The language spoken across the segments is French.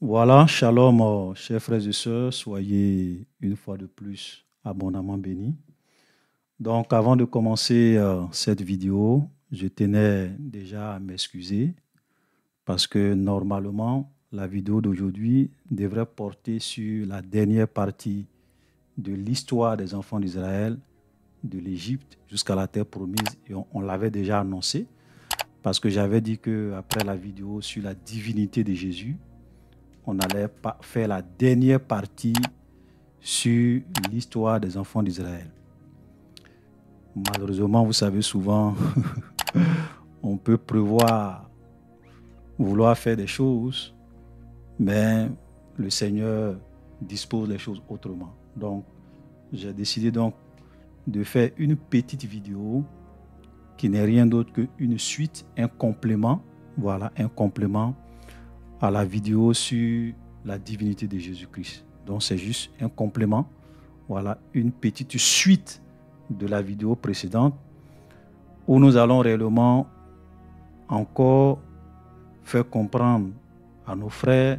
Voilà, shalom, chers frères et sœurs, soyez une fois de plus abondamment bénis. Donc, avant de commencer cette vidéo, je tenais déjà à m'excuser parce que normalement, la vidéo d'aujourd'hui devrait porter sur la dernière partie de l'histoire des enfants d'Israël, de l'Égypte jusqu'à la terre promise, et on l'avait déjà annoncé parce que j'avais dit qu'après la vidéo sur la divinité de Jésus, on allait faire la dernière partie sur l'histoire des enfants d'Israël. Malheureusement, vous savez, souvent, on peut prévoir, vouloir faire des choses, mais le Seigneur dispose les choses autrement. Donc, j'ai décidé donc de faire une petite vidéo qui n'est rien d'autre qu'une suite, un complément, voilà, un complément à la vidéo sur la divinité de Jésus-Christ. Donc, c'est juste un complément, voilà, une petite suite de la vidéo précédente où nous allons réellement encore faire comprendre à nos frères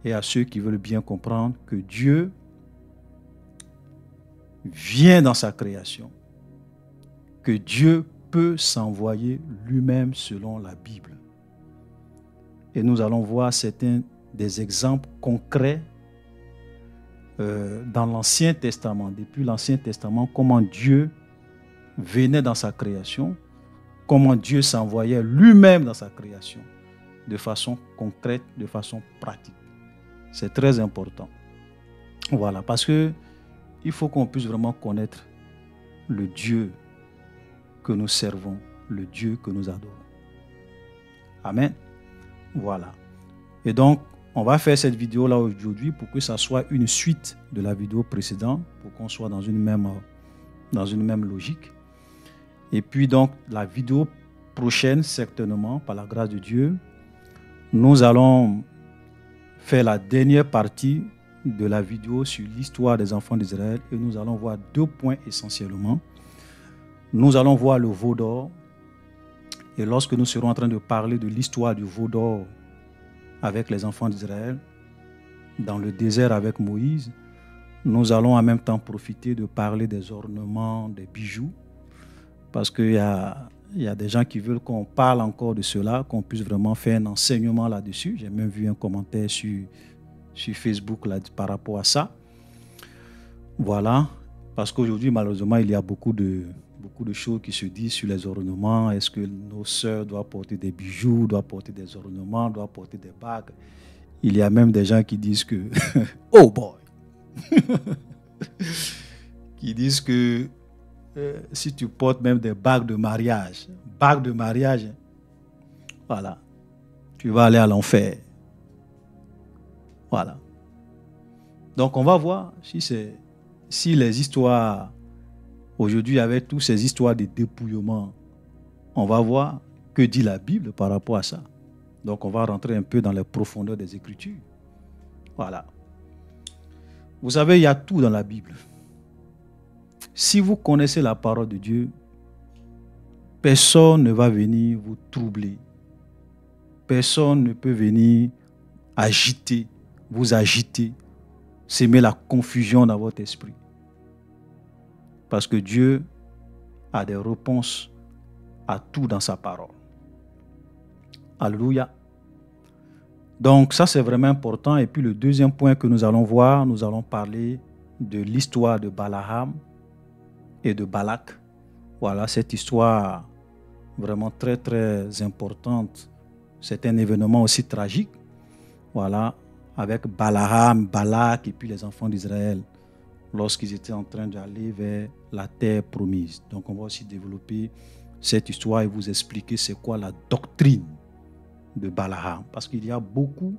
et à ceux qui veulent bien comprendre que Dieu vient dans sa création, que Dieu peut s'envoyer lui-même selon la Bible. Et nous allons voir certains des exemples concrets dans l'Ancien Testament, depuis l'Ancien Testament, comment Dieu venait dans sa création, comment Dieu s'envoyait lui-même dans sa création, de façon concrète, de façon pratique. C'est très important. Voilà, parce que il faut qu'on puisse vraiment connaître le Dieu que nous servons, le Dieu que nous adorons. Amen. Voilà. Et donc, on va faire cette vidéo-là aujourd'hui pour que ça soit une suite de la vidéo précédente, pour qu'on soit dans une même logique. Et puis donc, la vidéo prochaine, certainement, par la grâce de Dieu, nous allons faire la dernière partie de la vidéo sur l'histoire des enfants d'Israël et nous allons voir deux points essentiellement. Nous allons voir le veau d'or et lorsque nous serons en train de parler de l'histoire du veau d'or avec les enfants d'Israël dans le désert avec Moïse, nous allons en même temps profiter de parler des ornements, des bijoux, parce qu'il y a des gens qui veulent qu'on parle encore de cela, qu'on puisse vraiment faire un enseignement là-dessus. J'ai même vu un commentaire sur Facebook là, par rapport à ça. Voilà, parce qu'aujourd'hui, malheureusement, il y a beaucoup de choses qui se disent sur les ornements. Est-ce que nos sœurs doivent porter des bijoux, doivent porter des ornements, doivent porter des bagues? Il y a même des gens qui disent que... oh boy! qui disent que si tu portes même des bagues de mariage, voilà, tu vas aller à l'enfer. Voilà. Donc on va voir si les histoires, aujourd'hui avec toutes ces histoires de dépouillement, on va voir que dit la Bible par rapport à ça. Donc on va rentrer un peu dans les profondeurs des Écritures. Voilà. Vous savez, il y a tout dans la Bible. Si vous connaissez la parole de Dieu, personne ne va venir vous troubler. Personne ne peut venir vous agiter, s'aimer la confusion dans votre esprit. Parce que Dieu a des réponses à tout dans sa parole. Alléluia. Donc ça c'est vraiment important. Et puis le deuxième point que nous allons voir, nous allons parler de l'histoire de Balaam et de Balak. Voilà, cette histoire vraiment très très importante. C'est un événement aussi tragique. Voilà, avec Balaam, Balak et puis les enfants d'Israël lorsqu'ils étaient en train d'aller vers la terre promise. Donc on va aussi développer cette histoire et vous expliquer c'est quoi la doctrine de Balaam. Parce qu'il y a beaucoup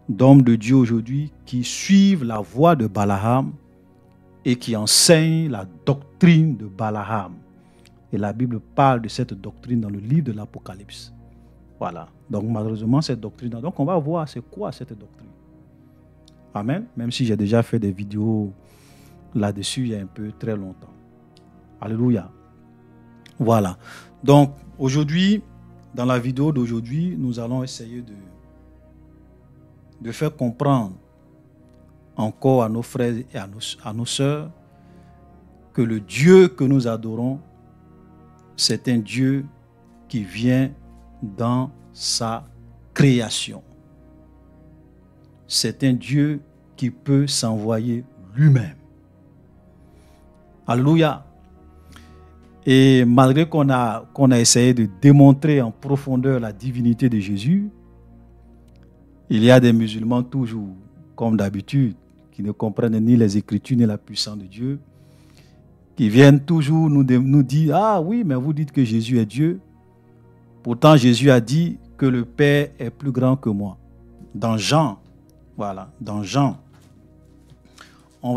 d'hommes de Dieu aujourd'hui qui suivent la voie de Balaam et qui enseignent la doctrine de Balaam. Et la Bible parle de cette doctrine dans le livre de l'Apocalypse. Voilà. Donc malheureusement, cette doctrine. Donc on va voir c'est quoi cette doctrine. Amen. Même si j'ai déjà fait des vidéos là-dessus il y a un peu très longtemps. Alléluia. Voilà. Donc aujourd'hui, dans la vidéo d'aujourd'hui, nous allons essayer de faire comprendre encore à nos frères et à nos sœurs que le Dieu que nous adorons, c'est un Dieu qui vient dans sa création. C'est un Dieu qui peut s'envoyer lui-même. Alléluia. Et malgré qu'on a essayé de démontrer en profondeur la divinité de Jésus, il y a des musulmans toujours, comme d'habitude, qui ne comprennent ni les Écritures ni la puissance de Dieu, qui viennent toujours nous dire « Ah oui, mais vous dites que Jésus est Dieu. Pourtant, Jésus a dit que le Père est plus grand que moi. » Dans Jean, voilà, dans Jean, je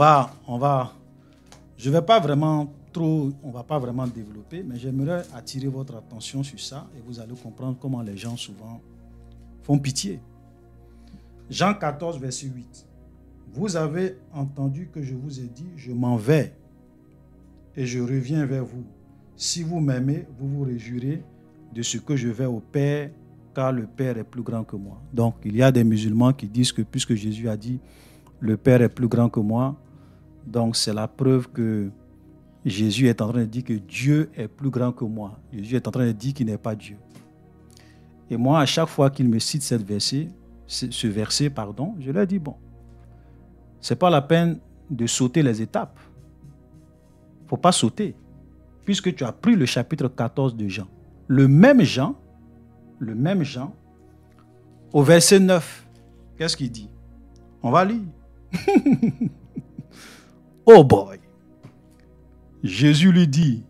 ne vais pas vraiment on ne va pas vraiment développer, mais j'aimerais attirer votre attention sur ça et vous allez comprendre comment les gens souvent font pitié. Jean 14, verset 8. Vous avez entendu que je vous ai dit, je m'en vais et je reviens vers vous. Si vous m'aimez, vous vous réjouirez de ce que je vais au Père, car le Père est plus grand que moi. Donc, il y a des musulmans qui disent que puisque Jésus a dit, le Père est plus grand que moi, donc c'est la preuve que Jésus est en train de dire que Dieu est plus grand que moi. Jésus est en train de dire qu'il n'est pas Dieu. Et moi, à chaque fois qu'il me cite ce verset, je leur dis, bon, ce n'est pas la peine de sauter les étapes. Il ne faut pas sauter, puisque tu as pris le chapitre 14 de Jean. Le même Jean, au verset 9, qu'est-ce qu'il dit? On va lire. Oh boy! Jésus lui dit,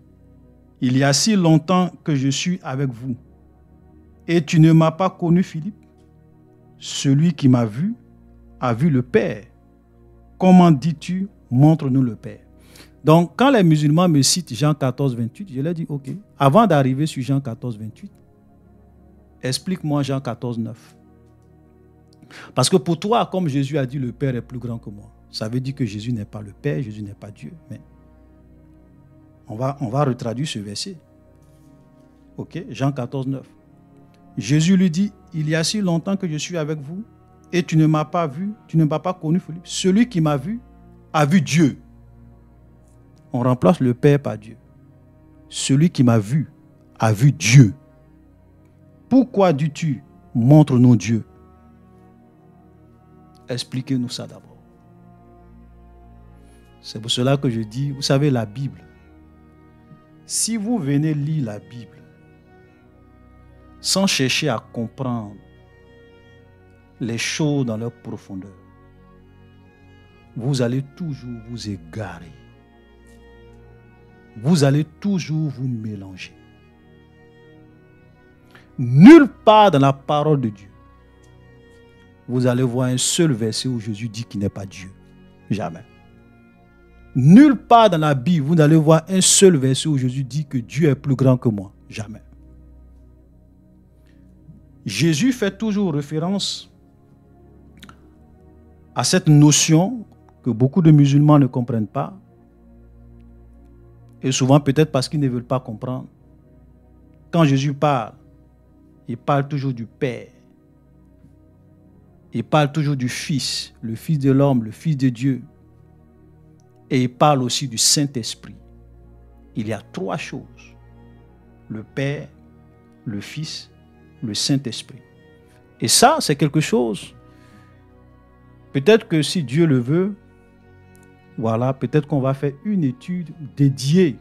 il y a si longtemps que je suis avec vous, et tu ne m'as pas connu, Philippe. Celui qui m'a vu a vu le Père. Comment dis-tu, montre-nous le Père? Donc, quand les musulmans me citent Jean 14, 28, je leur dis, ok, avant d'arriver sur Jean 14, 28, explique-moi Jean 14, 9. Parce que pour toi, comme Jésus a dit, le Père est plus grand que moi, ça veut dire que Jésus n'est pas le Père, Jésus n'est pas Dieu. Mais on va retraduire ce verset. Ok, Jean 14, 9. Jésus lui dit, il y a si longtemps que je suis avec vous et tu ne m'as pas vu, tu ne m'as pas connu, Philippe. Celui qui m'a vu a vu Dieu. On remplace le Père par Dieu. Celui qui m'a vu a vu Dieu. Pourquoi dis-tu, montre-nous Dieu? Expliquez-nous ça d'abord. C'est pour cela que je dis, vous savez, la Bible, si vous venez lire la Bible sans chercher à comprendre les choses dans leur profondeur, vous allez toujours vous égarer. Vous allez toujours vous mélanger. Nulle part dans la parole de Dieu, vous allez voir un seul verset où Jésus dit qu'il n'est pas Dieu. Jamais. Nulle part dans la Bible, vous n'allez voir un seul verset où Jésus dit que Dieu est plus grand que moi. Jamais. Jésus fait toujours référence à cette notion que beaucoup de musulmans ne comprennent pas, et souvent peut-être parce qu'ils ne veulent pas comprendre. Quand Jésus parle, il parle toujours du Père. Il parle toujours du Fils, le Fils de l'homme, le Fils de Dieu. Et il parle aussi du Saint-Esprit. Il y a trois choses. Le Père, le Fils, le Saint-Esprit. Et ça, c'est quelque chose. Peut-être que si Dieu le veut, voilà, peut-être qu'on va faire une étude dédiée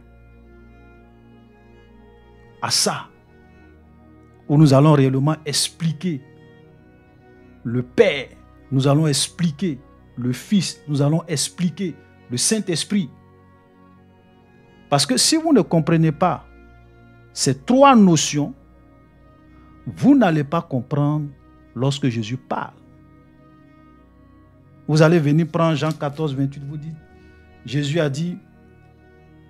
à ça, où nous allons réellement expliquer le Père, nous allons expliquer le Fils, nous allons expliquer le Saint-Esprit. Parce que si vous ne comprenez pas ces trois notions, vous n'allez pas comprendre lorsque Jésus parle. Vous allez venir prendre Jean 14, 28, vous dites, Jésus a dit,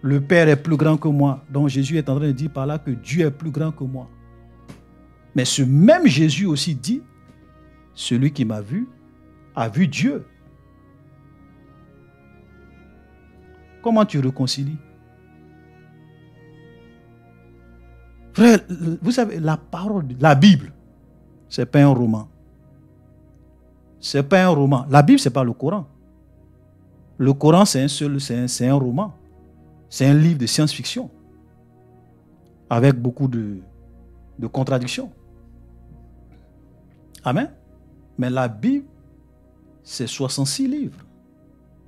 le Père est plus grand que moi. Donc Jésus est en train de dire par là que Dieu est plus grand que moi. Mais ce même Jésus aussi dit, celui qui m'a vu a vu Dieu. Comment tu réconcilies? Frère, vous savez, la parole, la Bible, ce n'est pas un roman. Ce n'est pas un roman. La Bible, ce n'est pas le Coran. Le Coran, c'est un roman. C'est un livre de science-fiction. Avec beaucoup de contradictions. Amen. Mais la Bible, c'est 66 livres.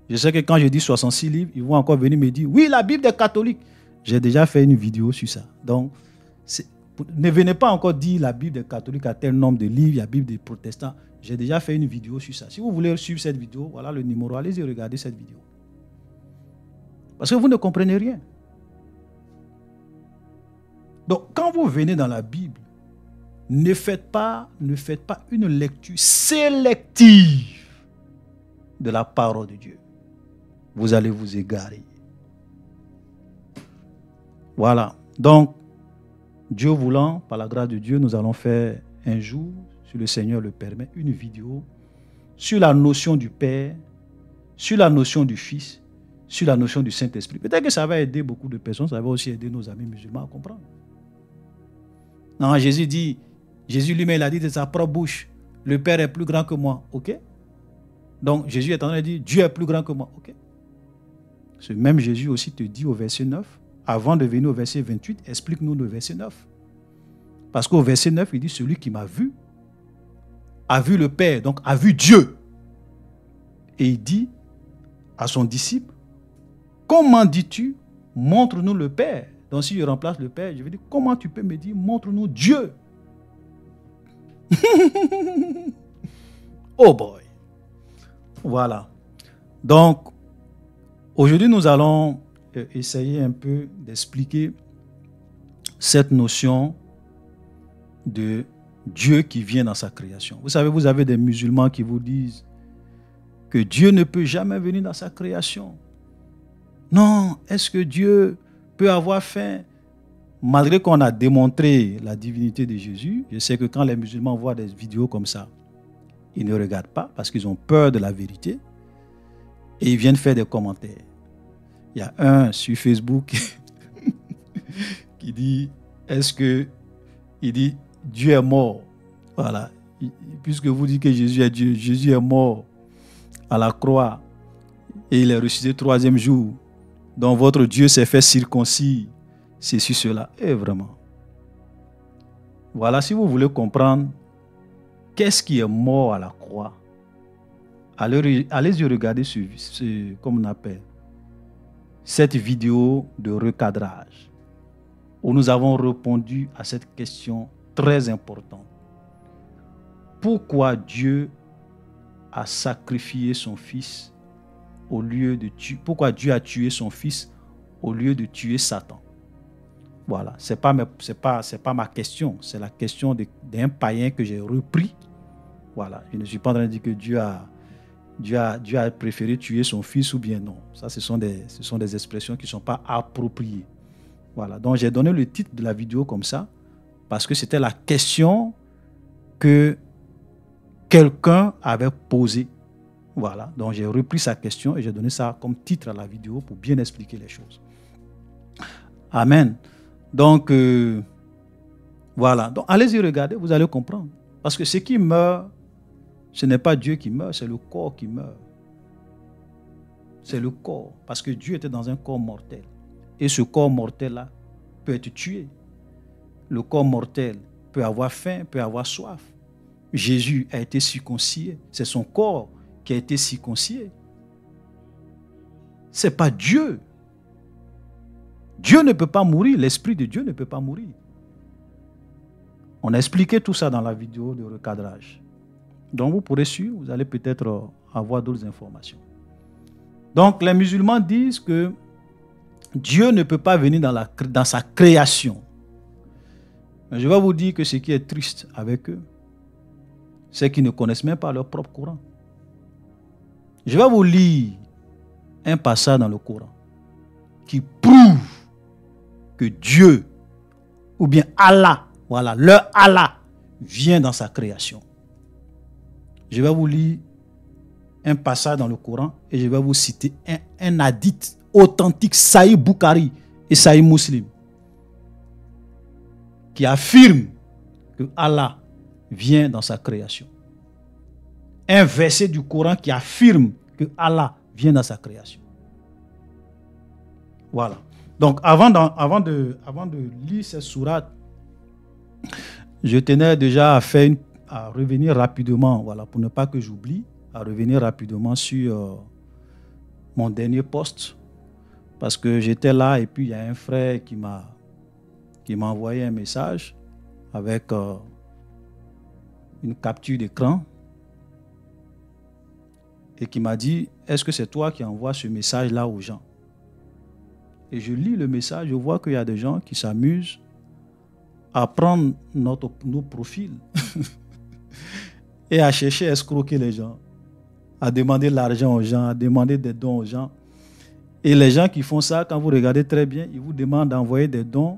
Je sais que quand je dis 66 livres, ils vont encore venir me dire, oui, la Bible des catholiques. J'ai déjà fait une vidéo sur ça. Donc, ne venez pas encore dire la Bible des catholiques a tel nombre de livres, la Bible des protestants. J'ai déjà fait une vidéo sur ça. Si vous voulez suivre cette vidéo, voilà le numéro. Allez-y regarder cette vidéo. Parce que vous ne comprenez rien. Donc, quand vous venez dans la Bible, ne faites pas une lecture sélective de la parole de Dieu. Vous allez vous égarer. Voilà. Donc, Dieu voulant, par la grâce de Dieu, nous allons faire un jour, si le Seigneur le permet, une vidéo sur la notion du Père, sur la notion du Fils, sur la notion du Saint-Esprit. Peut-être que ça va aider beaucoup de personnes, ça va aussi aider nos amis musulmans à comprendre. Non, Jésus lui-même, il a dit de sa propre bouche, le Père est plus grand que moi, ok? Donc, Jésus est en train de dire, Dieu est plus grand que moi, ok? Ce même Jésus aussi te dit au verset 9, avant de venir au verset 28, explique-nous le verset 9. Parce qu'au verset 9, il dit, celui qui m'a vu, a vu le Père, donc a vu Dieu. Et il dit à son disciple, comment dis-tu, montre-nous le Père? Donc si je remplace le Père, je vais dire, comment tu peux me dire, montre-nous Dieu? Oh boy. Voilà. Donc, aujourd'hui, nous allons essayer un peu d'expliquer cette notion de Dieu qui vient dans sa création. Vous savez, vous avez des musulmans qui vous disent que Dieu ne peut jamais venir dans sa création. Non, est-ce que Dieu peut avoir faim? Malgré qu'on a démontré la divinité de Jésus, je sais que quand les musulmans voient des vidéos comme ça, ils ne regardent pas parce qu'ils ont peur de la vérité et ils viennent faire des commentaires. Il y a un sur Facebook qui dit, il dit, Dieu est mort. Voilà. Puisque vous dites que Jésus est Dieu, Jésus est mort à la croix et il est ressuscité le 3e jour. Donc votre Dieu s'est fait circoncis. C'est sur cela. Et vraiment. Voilà, si vous voulez comprendre qu'est-ce qui est mort à la croix, allez-y regarder comme on appelle, cette vidéo de recadrage où nous avons répondu à cette question très importante. Pourquoi Dieu a sacrifié son fils au lieu de tuer? Pourquoi Dieu a tué son fils au lieu de tuer Satan? Voilà, c'est pas ma question, c'est la question d'un païen que j'ai repris. Voilà, je ne suis pas en train de dire que Dieu a préféré tuer son fils ou bien non. Ça, ce sont des expressions qui ne sont pas appropriées. Voilà, donc j'ai donné le titre de la vidéo comme ça parce que c'était la question que quelqu'un avait posée. Voilà, donc j'ai repris sa question et j'ai donné ça comme titre à la vidéo pour bien expliquer les choses. Amen. Donc, voilà. Donc, allez-y regarder, vous allez comprendre. Parce que ce qui meurt, ce n'est pas Dieu qui meurt, c'est le corps qui meurt. C'est le corps. Parce que Dieu était dans un corps mortel. Et ce corps mortel-là peut être tué. Le corps mortel peut avoir faim, peut avoir soif. Jésus a été circoncisé. C'est son corps qui a été circoncisé. Ce n'est pas Dieu. Dieu ne peut pas mourir, l'Esprit de Dieu ne peut pas mourir. On a expliqué tout ça dans la vidéo de recadrage. Donc vous pourrez suivre, vous allez peut-être avoir d'autres informations. Donc les musulmans disent que Dieu ne peut pas venir dans sa création. Mais je vais vous dire que ce qui est triste avec eux, c'est qu'ils ne connaissent même pas leur propre Coran. Je vais vous lire un passage dans le Coran qui prouve que Dieu, ou bien Allah, voilà, leur Allah, vient dans sa création. Je vais vous lire un passage dans le Coran et je vais vous citer un hadith authentique, Sahih Bukhari et Sahih Muslim, qui affirme que Allah vient dans sa création. un verset du Coran qui affirme que Allah vient dans sa création. Voilà. Donc, avant de lire cette sourate, je tenais déjà à revenir rapidement, voilà, pour ne pas que j'oublie, à revenir rapidement sur mon dernier post, parce que j'étais là et puis il y a un frère qui m'a envoyé un message avec une capture d'écran et qui m'a dit, est-ce que c'est toi qui envoies ce message-là aux gens? Et je lis le message, je vois qu'il y a des gens qui s'amusent à prendre nos profils et à chercher à escroquer les gens, à demander de l'argent aux gens, à demander des dons aux gens. Et les gens qui font ça, quand vous regardez très bien, ils vous demandent d'envoyer des dons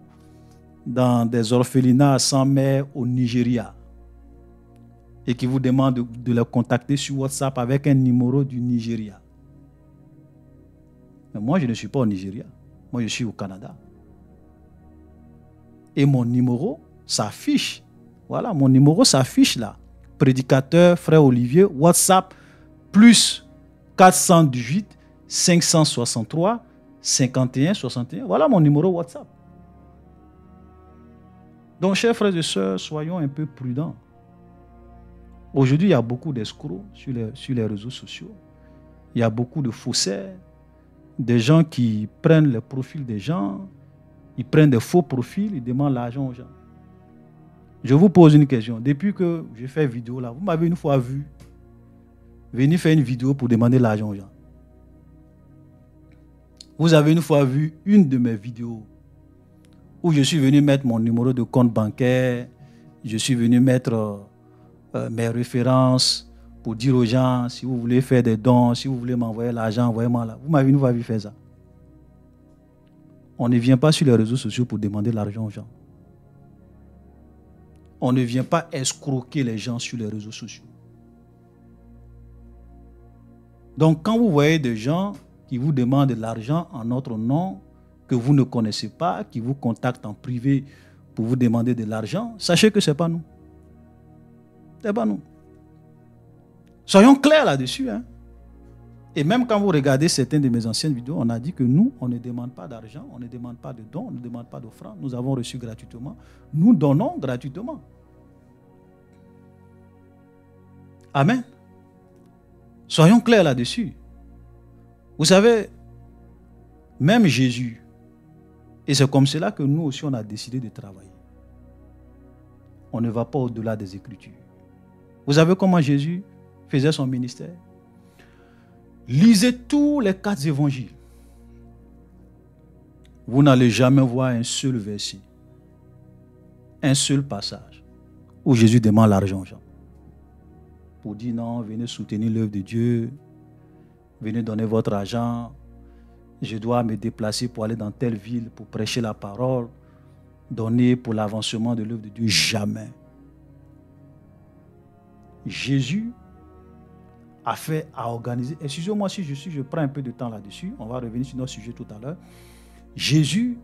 dans des orphelinats sans mère au Nigeria. Et qui vous demandent de les contacter sur WhatsApp avec un numéro du Nigeria. Mais moi, je ne suis pas au Nigeria. Moi, je suis au Canada. Et mon numéro s'affiche. Voilà, mon numéro s'affiche là. Prédicateur, frère Olivier, WhatsApp, plus 418 563 51 61. Voilà mon numéro WhatsApp. Donc, chers frères et sœurs, soyons un peu prudents. Aujourd'hui, il y a beaucoup d'escrocs sur les réseaux sociaux. Il y a beaucoup de faussaires, des gens qui prennent les profils des gens, ils prennent des faux profils, ils demandent l'argent aux gens. Je vous pose une question. Depuis que je fais vidéo là, vous m'avez une fois vu venir faire une vidéo pour demander l'argent aux gens. Vous avez une fois vu une de mes vidéos où je suis venu mettre mon numéro de compte bancaire, je suis venu mettre mes références pour dire aux gens, si vous voulez faire des dons, si vous voulez m'envoyer l'argent, envoyez-moi là. Vous m'avez une fois vu faire ça. On ne vient pas sur les réseaux sociaux pour demander l'argent aux gens. On ne vient pas escroquer les gens sur les réseaux sociaux. Donc, quand vous voyez des gens qui vous demandent de l'argent en notre nom, que vous ne connaissez pas, qui vous contactent en privé pour vous demander de l'argent, sachez que ce n'est pas nous. Ce n'est pas nous. Soyons clairs là-dessus. Hein. Et même quand vous regardez certaines de mes anciennes vidéos, on a dit que nous, on ne demande pas d'argent, on ne demande pas de dons, on ne demande pas d'offrandes. Nous avons reçu gratuitement. Nous donnons gratuitement. Amen. Soyons clairs là-dessus. Vous savez, même Jésus, et c'est comme cela que nous aussi on a décidé de travailler. On ne va pas au-delà des Écritures. Vous savez comment Jésus faisait son ministère? Lisez tous les 4 évangiles. Vous n'allez jamais voir un seul verset, un seul passage où Jésus demande l'argent aux gens. Pour dire non, venez soutenir l'œuvre de Dieu, venez donner votre argent, je dois me déplacer pour aller dans telle ville pour prêcher la parole, donner pour l'avancement de l'œuvre de Dieu. Jamais. Jésus a organisé, excusez-moi si je prends un peu de temps là-dessus, on va revenir sur notre sujet tout à l'heure. Jésus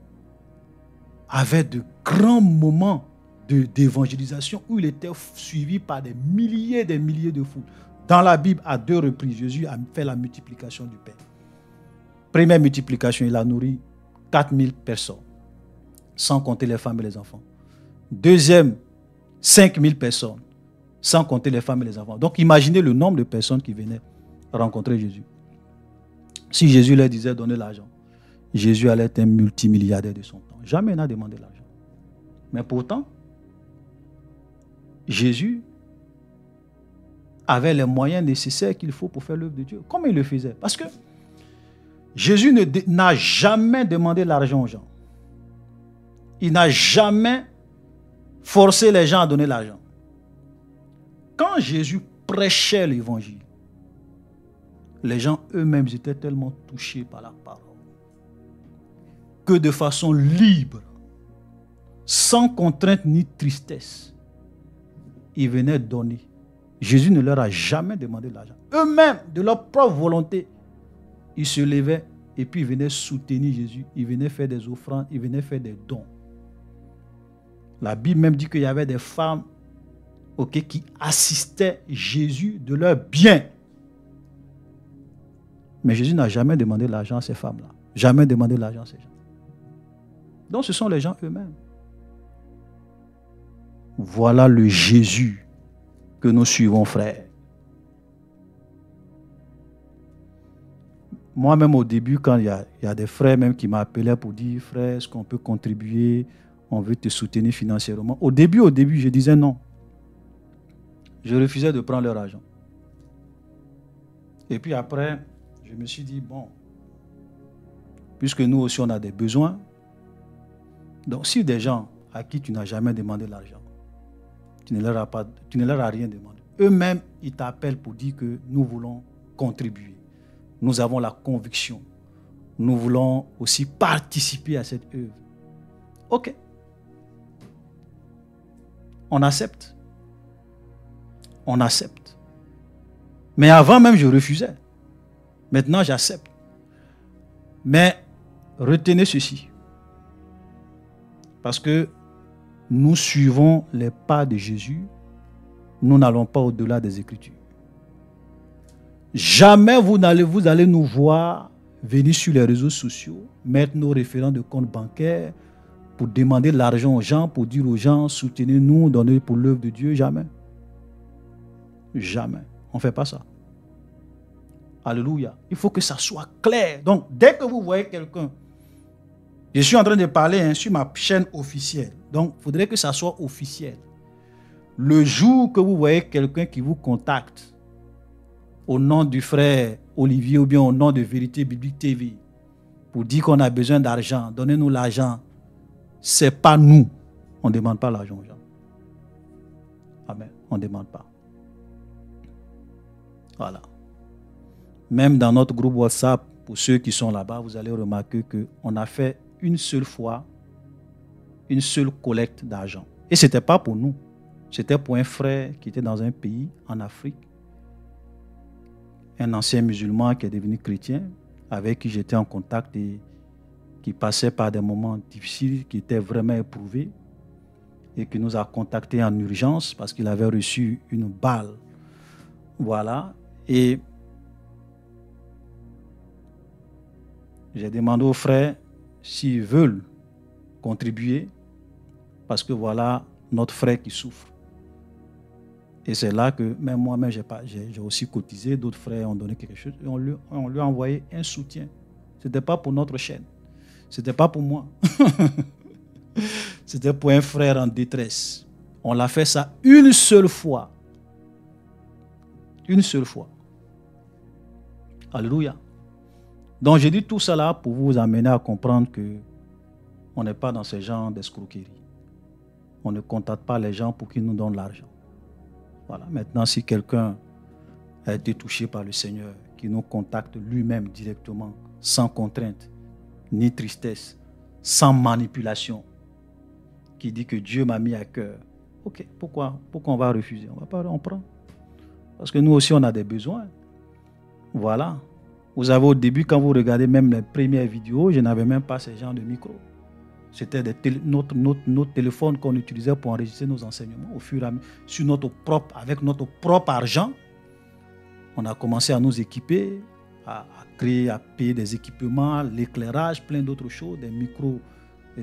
avait de grands moments d'évangélisation où il était suivi par des milliers de foules. Dans la Bible, à 2 reprises, Jésus a fait la multiplication du pain. Première multiplication, il a nourri 4000 personnes, sans compter les femmes et les enfants. Deuxième, 5000 personnes, sans compter les femmes et les enfants. Donc imaginez le nombre de personnes qui venaient rencontrer Jésus. Si Jésus leur disait donner l'argent, Jésus allait être un multimilliardaire de son temps. Jamais il n'a demandé l'argent. Mais pourtant, Jésus avait les moyens nécessaires qu'il faut pour faire l'œuvre de Dieu. Comment il le faisait? Parce que Jésus n'a jamais demandé l'argent aux gens. Il n'a jamais forcé les gens à donner l'argent. Quand Jésus prêchait l'évangile, les gens eux-mêmes étaient tellement touchés par la parole que de façon libre, sans contrainte ni tristesse, ils venaient donner. Jésus ne leur a jamais demandé l'argent. Eux-mêmes, de leur propre volonté, ils se levaient et puis ils venaient soutenir Jésus. Ils venaient faire des offrandes, ils venaient faire des dons. La Bible même dit qu'il y avait des femmes ok, qui assistaient Jésus de leur bien. Mais Jésus n'a jamais demandé l'argent à ces femmes-là. Jamais demandé l'argent à ces gens. Donc ce sont les gens eux-mêmes. Voilà le Jésus que nous suivons, frères. Moi-même, au début, quand il y a des frères même qui m'appelaient pour dire, frère, est-ce qu'on peut contribuer? On veut te soutenir financièrement. Au début, je disais non. Je refusais de prendre leur argent. Et puis après, je me suis dit, bon, puisque nous aussi, on a des besoins. Donc, si des gens à qui tu n'as jamais demandé l'argent, tu ne leur as rien demandé. Eux-mêmes, ils t'appellent pour dire que nous voulons contribuer. Nous avons la conviction. Nous voulons aussi participer à cette œuvre. Ok. On accepte. On accepte. Mais avant même, je refusais. Maintenant, j'accepte. Mais retenez ceci. Parce que nous suivons les pas de Jésus. Nous n'allons pas au-delà des Écritures. Jamais vous allez nous voir venir sur les réseaux sociaux, mettre nos référents de compte bancaire pour demander de l'argent aux gens, pour dire aux gens, soutenez-nous, donnez pour l'œuvre de Dieu. Jamais. Jamais. On ne fait pas ça. Alléluia. Il faut que ça soit clair. Donc, dès que vous voyez quelqu'un, je suis en train de parler sur ma chaîne officielle. Donc, il faudrait que ça soit officiel. Le jour que vous voyez quelqu'un qui vous contacte, au nom du frère Olivier ou bien au nom de Vérité Biblique TV, pour dire qu'on a besoin d'argent, donnez-nous l'argent, ce n'est pas nous. On ne demande pas l'argent aux gens. Amen. On ne demande pas. Voilà. Même dans notre groupe WhatsApp, pour ceux qui sont là-bas, vous allez remarquer qu'on a fait une seule fois, une seule collecte d'argent. Et ce n'était pas pour nous. C'était pour un frère qui était dans un pays en Afrique, un ancien musulman qui est devenu chrétien, avec qui j'étais en contact et qui passait par des moments difficiles, qui était vraiment éprouvé et qui nous a contactés en urgence parce qu'il avait reçu une balle. Voilà. Et j'ai demandé aux frères s'ils veulent contribuer parce que voilà notre frère qui souffre. Et c'est là que même moi-même, j'ai aussi cotisé. D'autres frères ont donné quelque chose. Et on lui a envoyé un soutien. Ce n'était pas pour notre chaîne. Ce n'était pas pour moi. C'était pour un frère en détresse. On l'a fait ça une seule fois. Une seule fois. Alléluia. Donc, j'ai dit tout ça là pour vous amener à comprendre que on n'est pas dans ce genre d'escroquerie. On ne contacte pas les gens pour qu'ils nous donnent l'argent. Voilà. Maintenant, si quelqu'un a été touché par le Seigneur, qui nous contacte lui-même directement, sans contrainte, ni tristesse, sans manipulation, qui dit que Dieu m'a mis à cœur, ok, pourquoi on va refuser? On va pas, on prend. Parce que nous aussi, on a des besoins. Voilà. Vous avez au début, quand vous regardez même les premières vidéos, je n'avais même pas ce genre de micro. C'était notre téléphone qu'on utilisait pour enregistrer nos enseignements au fur et à mesure, avec notre propre argent. On a commencé à nous équiper, à créer, à payer des équipements, l'éclairage, plein d'autres choses, des micros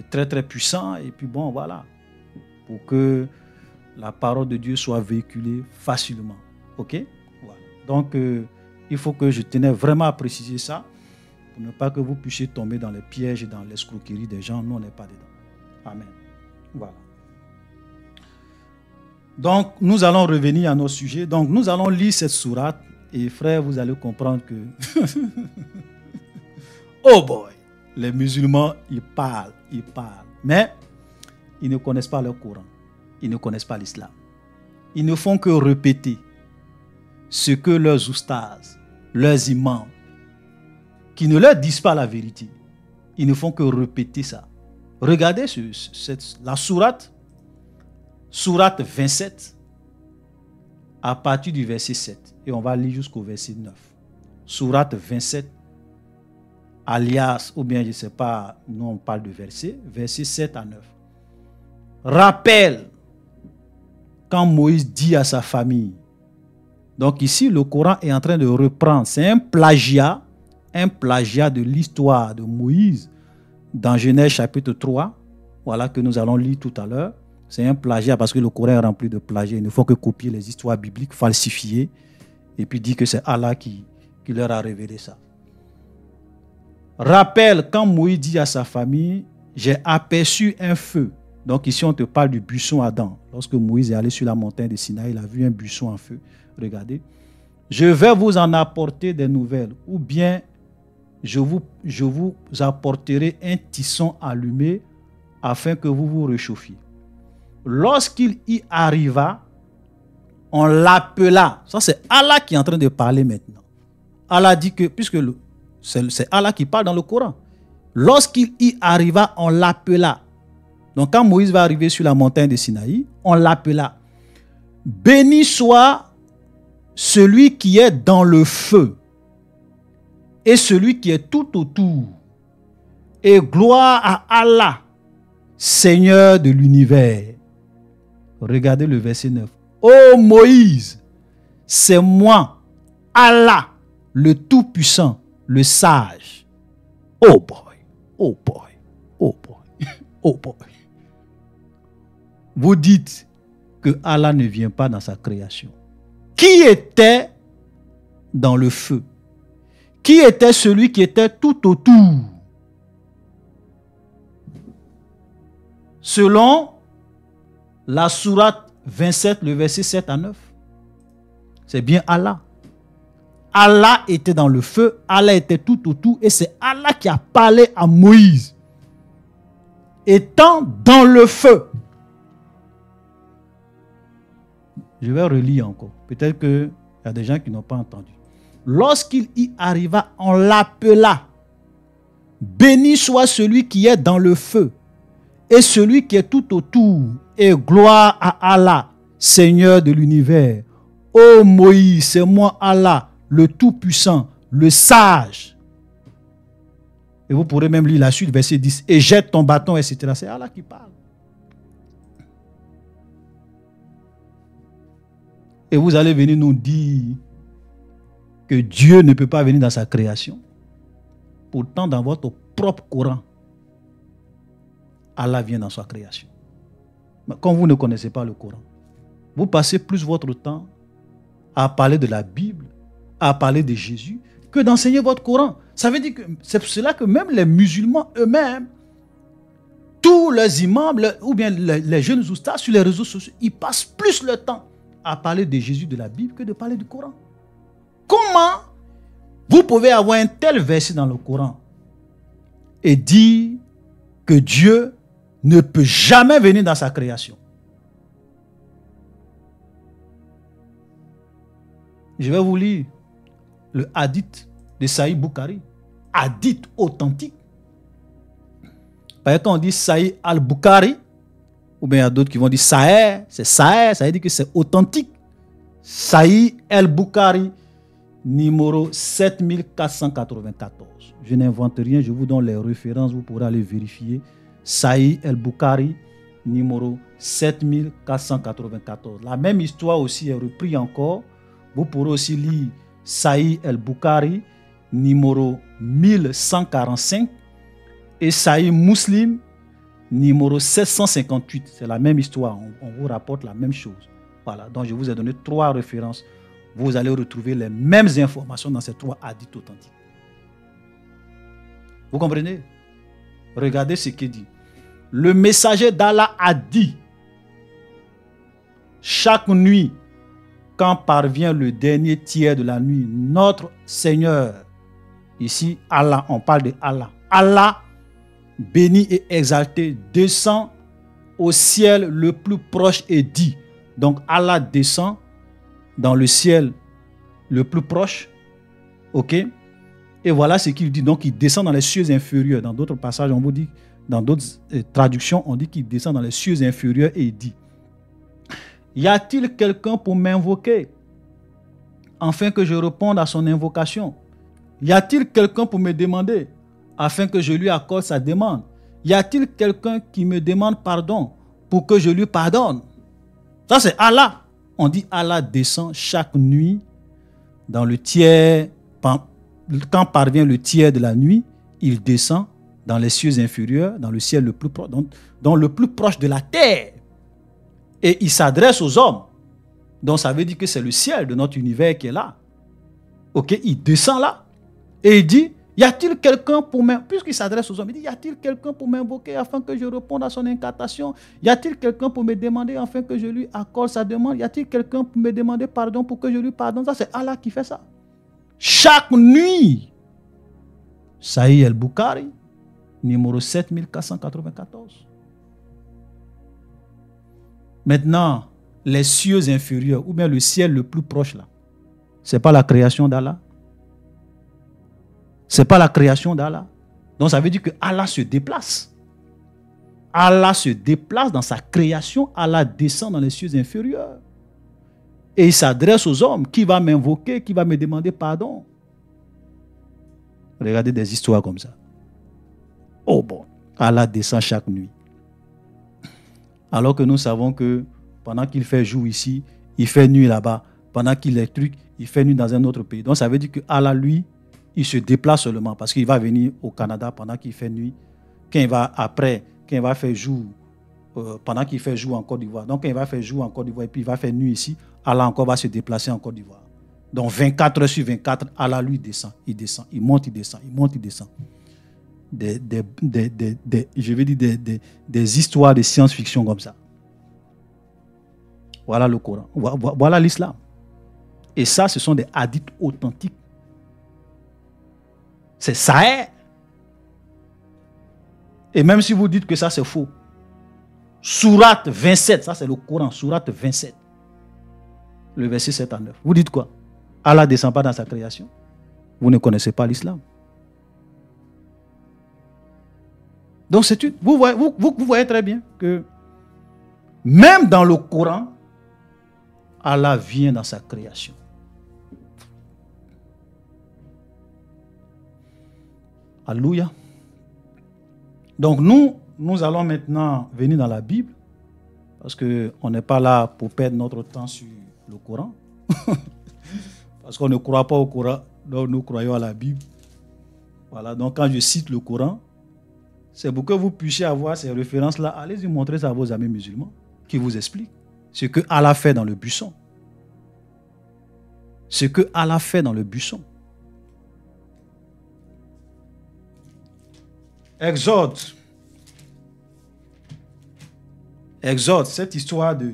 très très puissants. Et puis bon, voilà, pour que la parole de Dieu soit véhiculée facilement. Ok? Voilà. Donc, il faut que je tenais vraiment à préciser ça, pour ne pas que vous puissiez tomber dans les pièges et dans l'escroquerie des gens. Nous, on n'est pas dedans. Amen. Voilà. Donc, nous allons revenir à nos sujets. Donc, nous allons lire cette sourate. Et frère, vous allez comprendre que... oh boy! Les musulmans, ils parlent. Mais, ils ne connaissent pas leur Coran. Ils ne connaissent pas l'islam. Ils ne font que répéter ce que leurs oustas, leurs imams, qui ne leur disent pas la vérité. Ils ne font que répéter ça. Regardez la sourate 27, à partir du verset 7. Et on va lire jusqu'au verset 9. Sourate 27, alias, ou bien je ne sais pas, nous on parle de verset 7 à 9. Rappelle quand Moïse dit à sa famille. Donc ici, le Coran est en train de reprendre. C'est un plagiat de l'histoire de Moïse dans Genèse chapitre 3, voilà, que nous allons lire tout à l'heure. C'est un plagiat parce que le Coran est rempli de plagiats. Il ne faut que copier les histoires bibliques, falsifier, et puis dire que c'est Allah qui leur a révélé ça. Rappelle, quand Moïse dit à sa famille, j'ai aperçu un feu. Donc ici, on te parle du buisson Adam. Lorsque Moïse est allé sur la montagne de Sinaï, il a vu un buisson en feu. Regardez. Je vais vous en apporter des nouvelles, ou bien je vous apporterai un tisson allumé afin que vous vous réchauffiez. Lorsqu'il y arriva, on l'appela. Ça, c'est Allah qui est en train de parler maintenant. Allah dit que, puisque c'est Allah qui parle dans le Coran. Lorsqu'il y arriva, on l'appela. Donc, quand Moïse va arriver sur la montagne de Sinaï, on l'appela. Béni soit celui qui est dans le feu et celui qui est tout autour. Et gloire à Allah, Seigneur de l'univers. Regardez le verset 9. Ô Moïse, c'est moi, Allah, le Tout-Puissant, le Sage. Oh boy, oh boy, oh boy, oh boy. Vous dites que Allah ne vient pas dans sa création. Qui était dans le feu? Qui était celui qui était tout autour? Selon la sourate 27, le verset 7 à 9, c'est bien Allah. Allah était dans le feu, Allah était tout autour, et c'est Allah qui a parlé à Moïse. Étant dans le feu. Je vais relire encore. Peut-être qu'il y a des gens qui n'ont pas entendu. Lorsqu'il y arriva, on l'appela. Béni soit celui qui est dans le feu et celui qui est tout autour. Et gloire à Allah, Seigneur de l'univers. Ô Moïse, c'est moi Allah, le Tout-Puissant, le Sage. Et vous pourrez même lire la suite, verset 10. Et jette ton bâton, etc. C'est Allah qui parle. Et vous allez venir nous dire que Dieu ne peut pas venir dans sa création. Pourtant, dans votre propre Coran, Allah vient dans sa création. Mais quand vous ne connaissez pas le Coran, vous passez plus votre temps à parler de la Bible, à parler de Jésus, que d'enseigner votre Coran. Ça veut dire que c'est pour cela que même les musulmans eux-mêmes, tous les imams, ou bien les jeunes oustas sur les réseaux sociaux, ils passent plus le temps à parler de Jésus, de la Bible, que de parler du Coran. Comment vous pouvez avoir un tel verset dans le Coran et dire que Dieu ne peut jamais venir dans sa création? Je vais vous lire le hadith de Sahih Bukhari. Hadith authentique. Par exemple, quand on dit Sahih al-Bukhari, ou bien il y a d'autres qui vont dire Sahih, c'est Sahih, ça veut dire que c'est authentique. Sahih al-Bukhari, numéro 7494. Je n'invente rien, je vous donne les références, vous pourrez aller vérifier. Sahih al-Bukhari, numéro 7494. La même histoire aussi est reprise encore. Vous pourrez aussi lire Sahih al-Bukhari, numéro 1145, et Sahih Muslim, numéro 758. C'est la même histoire, on vous rapporte la même chose. Voilà, donc je vous ai donné 3 références. Vous allez retrouver les mêmes informations dans ces 3 hadiths authentiques. Vous comprenez? Regardez ce qu'il dit. Le messager d'Allah a dit: chaque nuit, quand parvient le dernier tiers de la nuit, notre Seigneur, ici Allah, on parle de Allah, Allah, béni et exalté, descend au ciel le plus proche et dit. Donc Allah descend dans le ciel le plus proche. Ok? Et voilà ce qu'il dit. Donc il descend dans les cieux inférieurs. Dans d'autres passages, on vous dit, dans d'autres traductions, on dit qu'il descend dans les cieux inférieurs et il dit: y a-t-il quelqu'un pour m'invoquer afin que je réponde à son invocation? Y a-t-il quelqu'un pour me demander afin que je lui accorde sa demande? Y a-t-il quelqu'un qui me demande pardon pour que je lui pardonne? Ça, c'est Allah. On dit Allah descend chaque nuit dans le tiers. Quand parvient le tiers de la nuit, il descend dans les cieux inférieurs, dans le ciel le plus proche, dans le plus proche de la terre. Et il s'adresse aux hommes. Donc ça veut dire que c'est le ciel de notre univers qui est là. Ok, il descend là et il dit, y a-t-il quelqu'un pour m'invoquer, puisqu'il s'adresse aux hommes, il dit, y a-t-il quelqu'un pour m'invoquer afin que je réponde à son incantation? Y a-t-il quelqu'un pour me demander afin que je lui accorde sa demande? Y a-t-il quelqu'un pour me demander pardon pour que je lui pardonne? Ça, c'est Allah qui fait ça. Chaque nuit. Sahih el-Bukhari, numéro 7494. Maintenant, les cieux inférieurs, ou bien le ciel le plus proche là, ce n'est pas la création d'Allah. Ce n'est pas la création d'Allah. Donc ça veut dire que Allah se déplace. Allah se déplace dans sa création. Allah descend dans les cieux inférieurs. Et il s'adresse aux hommes. Qui va m'invoquer? Qui va me demander pardon? Regardez des histoires comme ça. Oh bon, Allah descend chaque nuit. Alors que nous savons que pendant qu'il fait jour ici, il fait nuit là-bas. Pendant qu'il est truc, il fait nuit dans un autre pays. Donc ça veut dire que Allah, lui, il se déplace seulement parce qu'il va venir au Canada pendant qu'il fait nuit. Quand il va faire jour, pendant qu'il fait jour en Côte d'Ivoire. Donc quand il va faire jour en Côte d'Ivoire et puis il va faire nuit ici, Allah encore va se déplacer en Côte d'Ivoire. Donc 24 heures sur 24, Allah lui descend, il monte, il descend, il monte, il descend. Je vais dire des histoires de science-fiction comme ça. Voilà le Coran. Voilà l'islam. Et ça, ce sont des hadiths authentiques. C'est Sahih. Et même si vous dites que ça, c'est faux. Sourate 27, ça c'est le Coran, Sourate 27. Le verset 7 à 9. Vous dites quoi? Allah ne descend pas dans sa création. Vous ne connaissez pas l'islam. Donc, vous voyez très bien que même dans le Coran, Allah vient dans sa création. Alléluia. Donc, nous allons maintenant venir dans la Bible parce qu'on n'est pas là pour perdre notre temps sur le Coran. Parce qu'on ne croit pas au Coran, donc nous croyons à la Bible. Voilà, donc quand je cite le Coran, c'est pour que vous puissiez avoir ces références-là. Allez-y montrer ça à vos amis musulmans qui vous expliquent ce que Allah fait dans le buisson. Ce que Allah fait dans le buisson. Exode, cette histoire de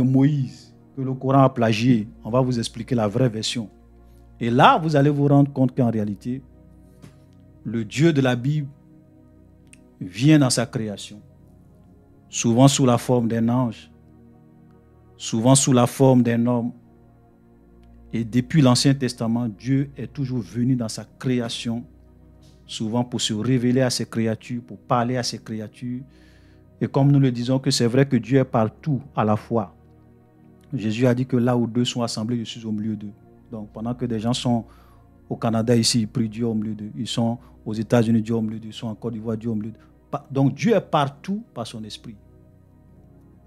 Moïse que le Coran a plagié, on va vous expliquer la vraie version. Et là, vous allez vous rendre compte qu'en réalité, le Dieu de la Bible vient dans sa création, souvent sous la forme d'un ange, souvent sous la forme d'un homme. Et depuis l'Ancien Testament, Dieu est toujours venu dans sa création, souvent pour se révéler à ses créatures, pour parler à ses créatures. Et comme nous le disons, que c'est vrai que Dieu est partout à la fois. Jésus a dit que là où deux sont assemblés, je suis au milieu d'eux. Donc pendant que des gens sont au Canada ici, ils prient Dieu au milieu d'eux. Ils sont aux États-Unis, Dieu au milieu d'eux. Ils sont en Côte d'Ivoire, Dieu au milieu d'eux. Donc Dieu est partout par son esprit.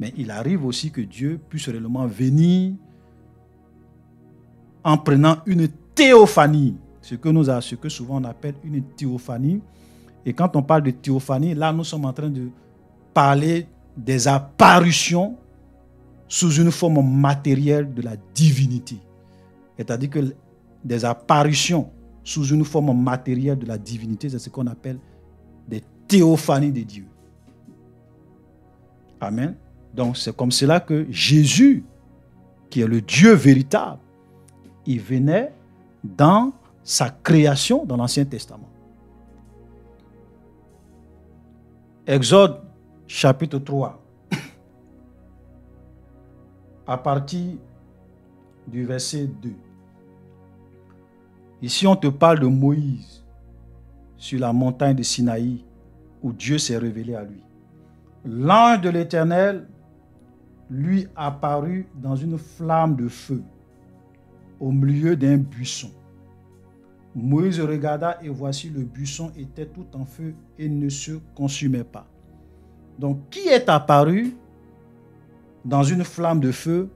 Mais il arrive aussi que Dieu puisse réellement venir en prenant une théophanie. Ce que souvent on appelle une théophanie. Et quand on parle de théophanie, là nous sommes en train de parler des apparitions sous une forme matérielle de la divinité. C'est-à-dire que des apparitions sous une forme matérielle de la divinité, c'est ce qu'on appelle des théophanies de Dieu. Amen. Donc c'est comme cela que Jésus, qui est le Dieu véritable, il venait dans sa création dans l'Ancien Testament. Exode chapitre 3. À partir du verset 2. Ici, on te parle de Moïse sur la montagne de Sinaï où Dieu s'est révélé à lui. L'ange de l'Éternel lui apparut dans une flamme de feu au milieu d'un buisson. Moïse regarda et voici le buisson était tout en feu et ne se consumait pas. Donc, qui est apparu dans une flamme de feu,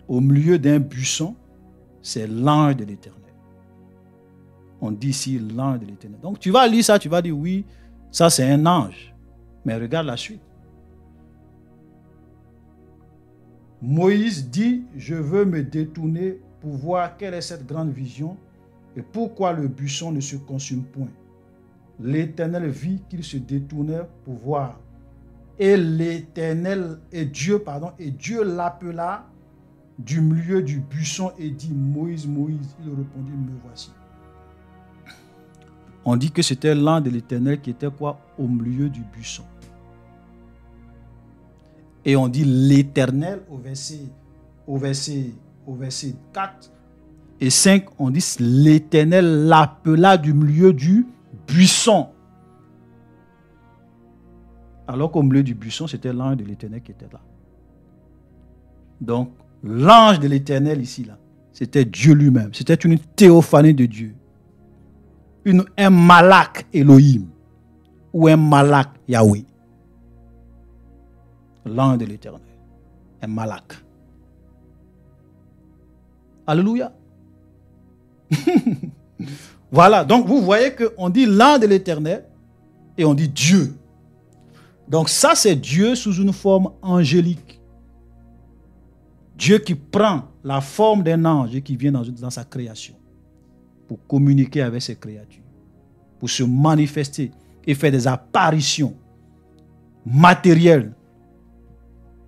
au milieu d'un buisson, c'est l'ange de l'Éternel. On dit ici l'ange de l'Éternel. Donc tu vas lire ça, tu vas dire oui, ça c'est un ange. Mais regarde la suite. Moïse dit, je veux me détourner pour voir quelle est cette grande vision et pourquoi le buisson ne se consume point. L'Éternel vit qu'il se détournait pour voir. Et Dieu l'appela du milieu du buisson et dit, Moïse, Moïse. Il répondit, me voici. On dit que c'était l'ange de l'Éternel qui était quoi? Au milieu du buisson. Et on dit l'Éternel au verset 4 et 5, on dit l'Éternel l'appela du milieu du buisson. Alors qu'au milieu du buisson, c'était l'ange de l'Éternel qui était là. Donc, l'ange de l'Éternel ici, là, c'était Dieu lui-même. C'était une théophanie de Dieu. Un malak Elohim ou un malak Yahweh. L'ange de l'Éternel. Un malak. Alléluia. Voilà, donc vous voyez qu'on dit l'ange de l'Éternel et on dit Dieu. Donc ça c'est Dieu sous une forme angélique. Dieu qui prend la forme d'un ange et qui vient dans sa création pour communiquer avec ses créatures, pour se manifester et faire des apparitions matérielles.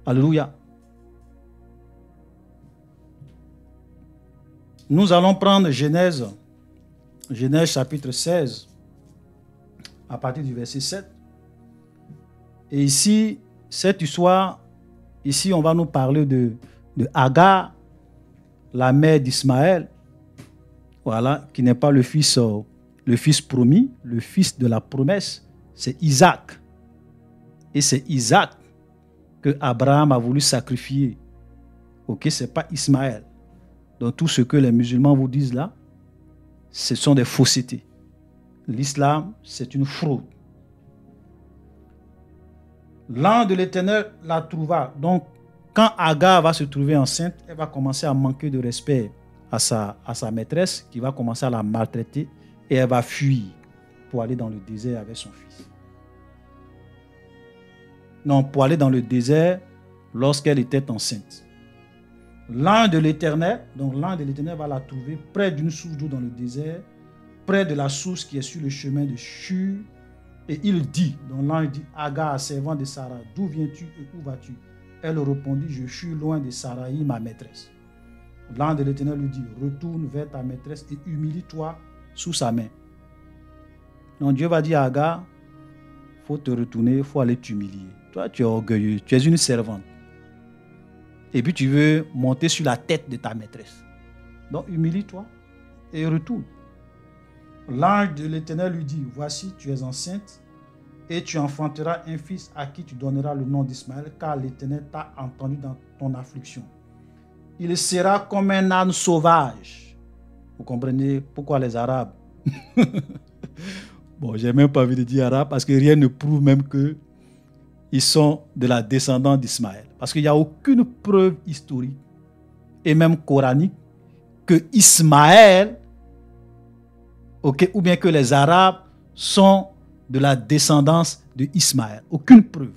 Alléluia. Nous allons prendre Genèse chapitre 16, à partir du verset 7. Et ici, cette histoire, ici on va nous parler de Agar, la mère d'Ismaël, voilà, qui n'est pas le fils promis, le fils de la promesse, c'est Isaac. Et c'est Isaac que Abraham a voulu sacrifier. Ok, ce n'est pas Ismaël. Donc tout ce que les musulmans vous disent là, ce sont des faussetés. L'islam, c'est une fraude. L'ange de l'Éternel la trouva. Donc, quand Agar va se trouver enceinte, elle va commencer à manquer de respect à sa maîtresse, qui va commencer à la maltraiter, et elle va fuir pour aller dans le désert avec son fils. Non, pour aller dans le désert lorsqu'elle était enceinte. L'ange de l'Éternel, donc l'ange de l'Éternel va la trouver près d'une source d'eau dans le désert, près de la source qui est sur le chemin de Shur. Et il dit, donc l'ange dit, Agar, servant de Sarah, d'où viens-tu et où vas-tu? Elle répondit, je suis loin de Saraï, ma maîtresse. L'ange de l'Éternel lui dit, retourne vers ta maîtresse et humilie-toi sous sa main. Donc Dieu va dire à Agar, il faut te retourner, il faut aller t'humilier. Toi, tu es orgueilleux, tu es une servante. Et puis tu veux monter sur la tête de ta maîtresse. Donc humilie-toi et retourne. L'ange de l'Éternel lui dit, voici, tu es enceinte et tu enfanteras un fils à qui tu donneras le nom d'Ismaël, car l'Éternel t'a entendu dans ton affliction. Il sera comme un âne sauvage. Vous comprenez pourquoi les Arabes? Bon, j'ai même pas envie de dire arabe parce que rien ne prouve même que ils sont de la descendance d'Ismaël. Parce qu'il n'y a aucune preuve historique et même coranique que Ismaël, ou bien que les Arabes sont de la descendance d'Ismaël. Aucune preuve.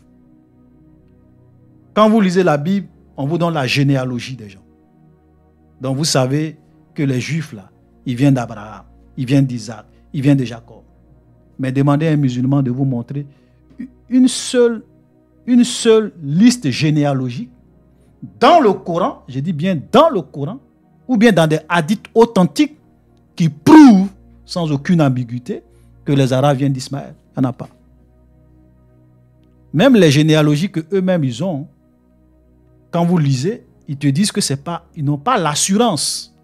Quand vous lisez la Bible, on vous donne la généalogie des gens. Donc vous savez que les Juifs, là, ils viennent d'Abraham, ils viennent d'Isaac, ils viennent de Jacob. Mais demandez à un musulman de vous montrer une seule liste généalogique dans le Coran, je dis bien dans le Coran, ou bien dans des hadiths authentiques qui prouvent sans aucune ambiguïté que les Arabes viennent d'Ismaël. Il n'y en a pas. Même les généalogies qu'eux-mêmes ils ont, quand vous lisez, ils te disent que c'est pas, ils n'ont pas l'assurance.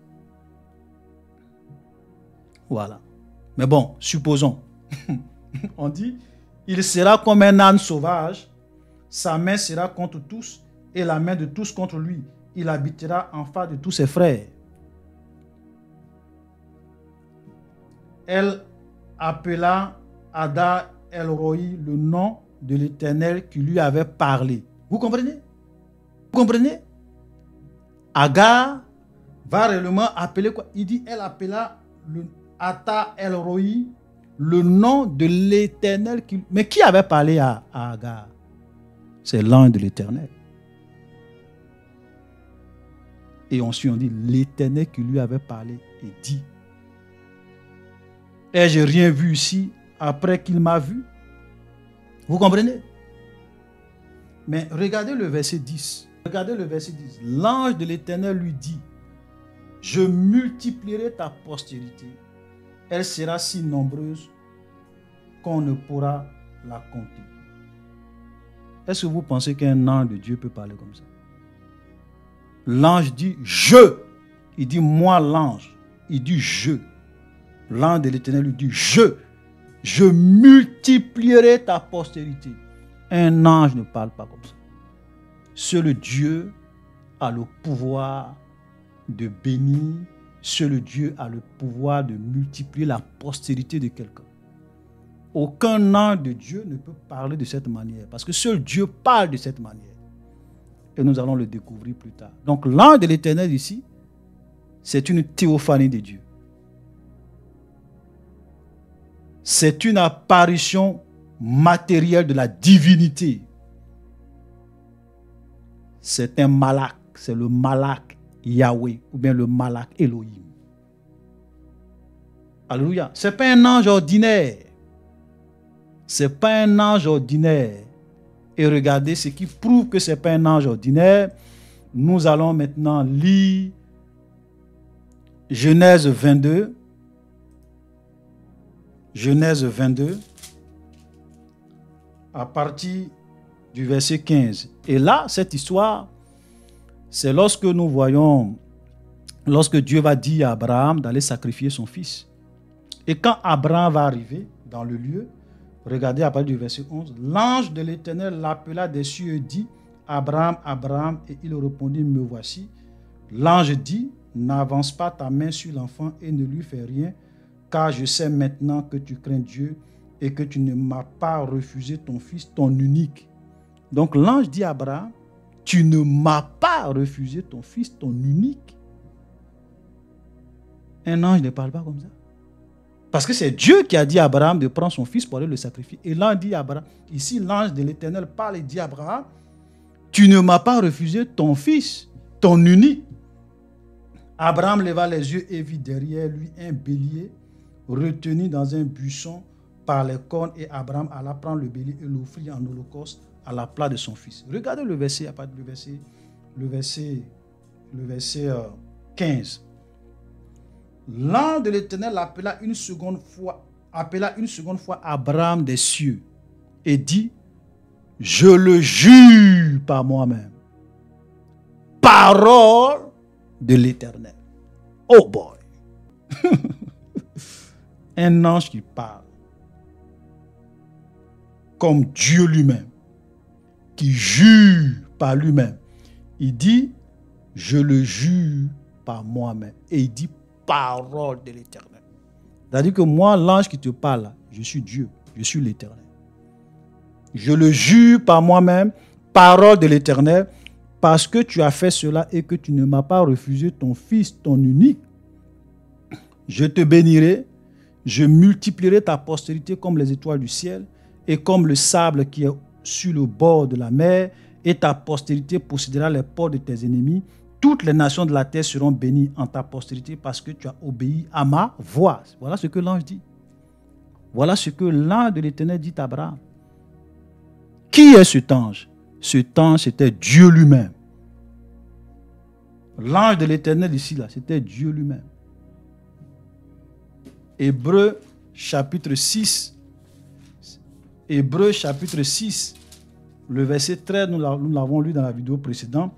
Voilà. Mais bon, supposons. On dit, il sera comme un âne sauvage, sa main sera contre tous et la main de tous contre lui. Il habitera en face de tous ses frères. Elle appela Ada El Roi le nom de l'Éternel qui lui avait parlé. Vous comprenez? Vous comprenez? Agar va réellement appeler quoi? Il dit, elle appela le Ata El Roi, le nom de l'Éternel. Mais qui avait parlé à Agar? C'est l'ange de l'Éternel. Et ensuite on dit, l'Éternel qui lui avait parlé et dit, ai-je rien vu ici après qu'il m'a vu? Vous comprenez? Mais regardez le verset 10. Regardez le verset 10. L'ange de l'Éternel lui dit, je multiplierai ta postérité. Elle sera si nombreuse qu'on ne pourra la compter. Est-ce que vous pensez qu'un ange de Dieu peut parler comme ça? L'ange dit je. Il dit moi l'ange. Il dit je. L'ange de l'Éternel lui dit je multiplierai ta postérité. Un ange ne parle pas comme ça. Seul Dieu a le pouvoir de bénir. Seul Dieu a le pouvoir de multiplier la postérité de quelqu'un. Aucun ange de Dieu ne peut parler de cette manière. Parce que seul Dieu parle de cette manière. Et nous allons le découvrir plus tard. Donc l'ange de l'Éternel ici, c'est une théophanie de Dieu. C'est une apparition matérielle de la divinité. C'est un malak, c'est le malak Yahweh ou bien le malak Elohim. Alléluia. Ce n'est pas un ange ordinaire. Ce n'est pas un ange ordinaire. Et regardez ce qui prouve que ce n'est pas un ange ordinaire. Nous allons maintenant lire Genèse 22. Genèse 22, à partir du verset 15. Et là, cette histoire, c'est lorsque nous voyons, lorsque Dieu va dire à Abraham d'aller sacrifier son fils. Et quand Abraham va arriver dans le lieu, regardez à partir du verset 11, l'ange de l'Éternel l'appela des cieux et dit, Abraham, Abraham, et il répondit, me voici. L'ange dit, n'avance pas ta main sur l'enfant et ne lui fais rien, car je sais maintenant que tu crains Dieu et que tu ne m'as pas refusé ton fils, ton unique. Donc l'ange dit à Abraham, tu ne m'as pas refusé ton fils, ton unique. Un ange ne parle pas comme ça. Parce que c'est Dieu qui a dit à Abraham de prendre son fils pour aller le sacrifier. Et l'ange dit à Abraham, ici l'ange de l'Éternel parle et dit à Abraham, tu ne m'as pas refusé ton fils, ton unique. Abraham leva les yeux et vit derrière lui un bélier retenu dans un buisson par les cornes, et Abraham alla prendre le bélier et l'offrit en holocauste à la place de son fils. Regardez le verset, le verset 15. L'ange de l'Éternel appela une seconde fois Abraham des cieux et dit, je le jure par moi-même, parole de l'Éternel. Oh boy! Un ange qui parle comme Dieu lui-même, qui jure par lui-même. Il dit, je le jure par moi-même. Et il dit, parole de l'Éternel. C'est-à-dire que moi, l'ange qui te parle, je suis Dieu, je suis l'Éternel. Je le jure par moi-même, parole de l'Éternel, parce que tu as fait cela et que tu ne m'as pas refusé ton fils, ton unique. Je te bénirai, je multiplierai ta postérité comme les étoiles du ciel et comme le sable qui est sur le bord de la mer, et ta postérité possédera les portes de tes ennemis. Toutes les nations de la terre seront bénies en ta postérité parce que tu as obéi à ma voix. Voilà ce que l'ange dit. Voilà ce que l'ange de l'Éternel dit à Abraham. Qui est cet ange? Cet ange, c'était Dieu lui-même. L'ange de l'Éternel ici, là, c'était Dieu lui-même. Hébreux chapitre 6. Hébreux chapitre 6, le verset 13, nous l'avons lu dans la vidéo précédente.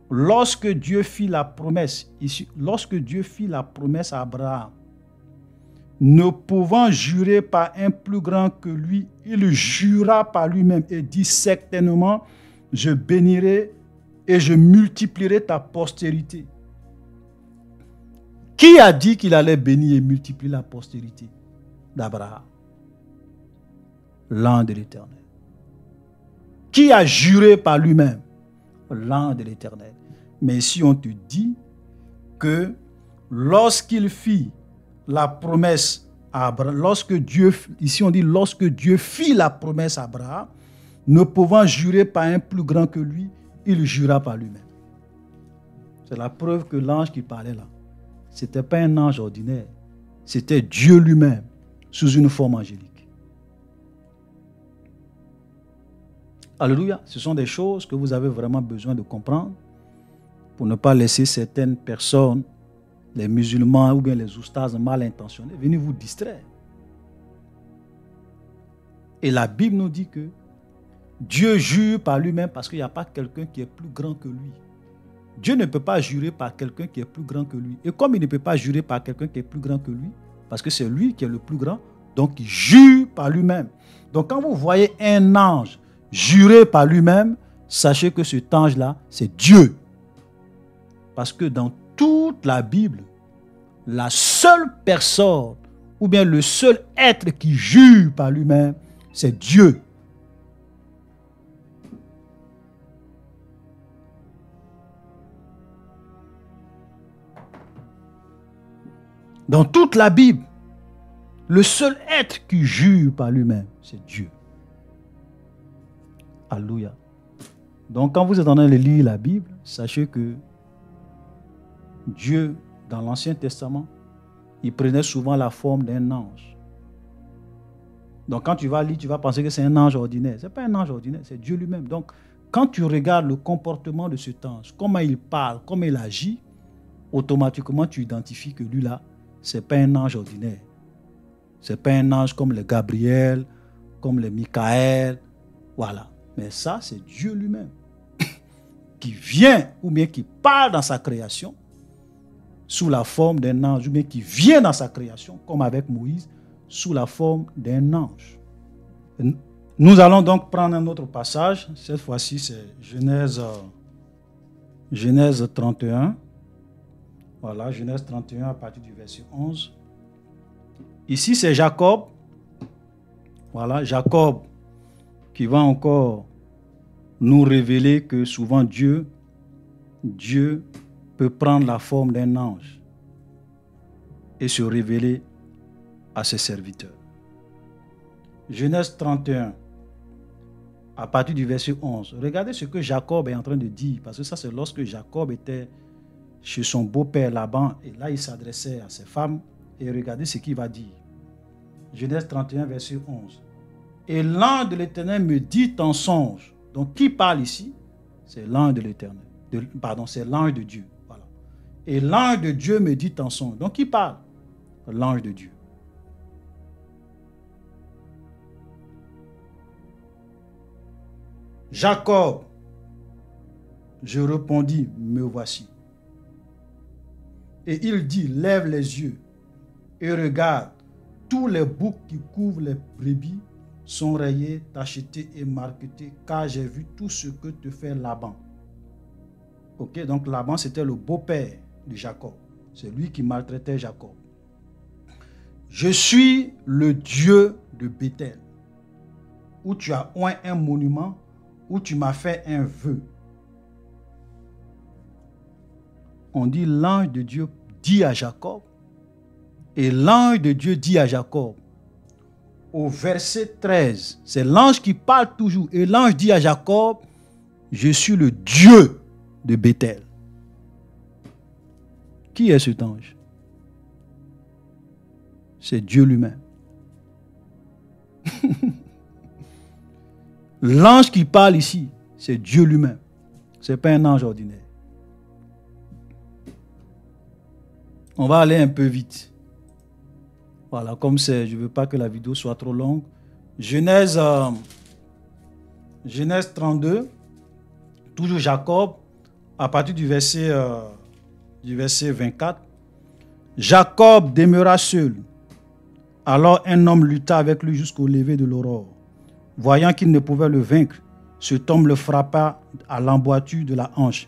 Lorsque Dieu fit la promesse, à Abraham, ne pouvant jurer par un plus grand que lui, il jura par lui-même et dit certainement, je bénirai et je multiplierai ta postérité. Qui a dit qu'il allait bénir et multiplier la postérité d'Abraham? L'ange de l'Éternel. Qui a juré par lui-même? l'ange de l'Éternel. Mais si on te dit que lorsqu'il fit la promesse à Abraham, lorsque Dieu fit la promesse à Abraham, ne pouvant jurer par un plus grand que lui, il jura par lui-même. C'est la preuve que l'ange qui parlait là, ce n'était pas un ange ordinaire, c'était Dieu lui-même, sous une forme angélique. Alléluia, ce sont des choses que vous avez vraiment besoin de comprendre pour ne pas laisser certaines personnes, les musulmans ou bien les oustas mal intentionnés, venir vous distraire. Et la Bible nous dit que Dieu jure par lui-même parce qu'il n'y a pas quelqu'un qui est plus grand que lui. Dieu ne peut pas jurer par quelqu'un qui est plus grand que lui. Et comme il ne peut pas jurer par quelqu'un qui est plus grand que lui, parce que c'est lui qui est le plus grand, donc il jure par lui-même. Donc quand vous voyez un ange jurer par lui-même, sachez que cet ange-là, c'est Dieu. Parce que dans toute la Bible, la seule personne ou bien le seul être qui jure par lui-même, c'est Dieu. Dans toute la Bible, le seul être qui jure par lui-même, c'est Dieu. Alléluia. Donc quand vous êtes en train de lire la Bible, sachez que Dieu, dans l'Ancien Testament, il prenait souvent la forme d'un ange. Donc quand tu vas lire, tu vas penser que c'est un ange ordinaire. Ce n'est pas un ange ordinaire, c'est Dieu lui-même. Donc quand tu regardes le comportement de cet ange, comment il parle, comment il agit, automatiquement tu identifies que lui là, ce n'est pas un ange ordinaire. Ce n'est pas un ange comme le Gabriel, comme le Michael. Voilà. Mais ça, c'est Dieu lui-même qui vient ou bien qui parle dans sa création sous la forme d'un ange, ou bien qui vient dans sa création, comme avec Moïse, sous la forme d'un ange. Nous allons donc prendre un autre passage. Cette fois-ci, c'est Genèse 31. Voilà, Genèse 31 à partir du verset 11. Ici, c'est Jacob. Voilà, Jacob qui va encore nous révéler que souvent Dieu peut prendre la forme d'un ange et se révéler à ses serviteurs. Genèse 31, à partir du verset 11. Regardez ce que Jacob est en train de dire, parce que ça c'est lorsque Jacob était chez son beau-père Laban, et là il s'adressait à ses femmes, et regardez ce qu'il va dire. Genèse 31, verset 11. Et l'ange de l'Éternel me dit en songe. Donc qui parle ici? C'est l'ange de l'Éternel. C'est l'ange de Dieu. Voilà. Et l'ange de Dieu me dit en songe. Donc qui parle? L'ange de Dieu. Jacob, je répondis, me voici. Et il dit, lève les yeux et regarde, tous les boucs qui couvrent les brebis sont rayés, tachetés et marquetés, car j'ai vu tout ce que te fait Laban. Ok, donc Laban c'était le beau-père de Jacob. C'est lui qui maltraitait Jacob. Je suis le Dieu de Béthel, où tu as oint un monument, où tu m'as fait un vœu. On dit l'ange de Dieu dit à Jacob, et l'ange de Dieu dit à Jacob, au verset 13, c'est l'ange qui parle toujours, et l'ange dit à Jacob, je suis le Dieu de Béthel. Qui est cet ange? C'est Dieu lui-même. L'ange qui parle ici, c'est Dieu lui-même. Ce n'est pas un ange ordinaire. On va aller un peu vite. Voilà, comme c'est, je ne veux pas que la vidéo soit trop longue. Genèse 32, toujours Jacob, à partir du verset 24. Jacob demeura seul. Alors un homme lutta avec lui jusqu'au lever de l'aurore. Voyant qu'il ne pouvait le vaincre, cet homme le frappa à l'emboîture de la hanche.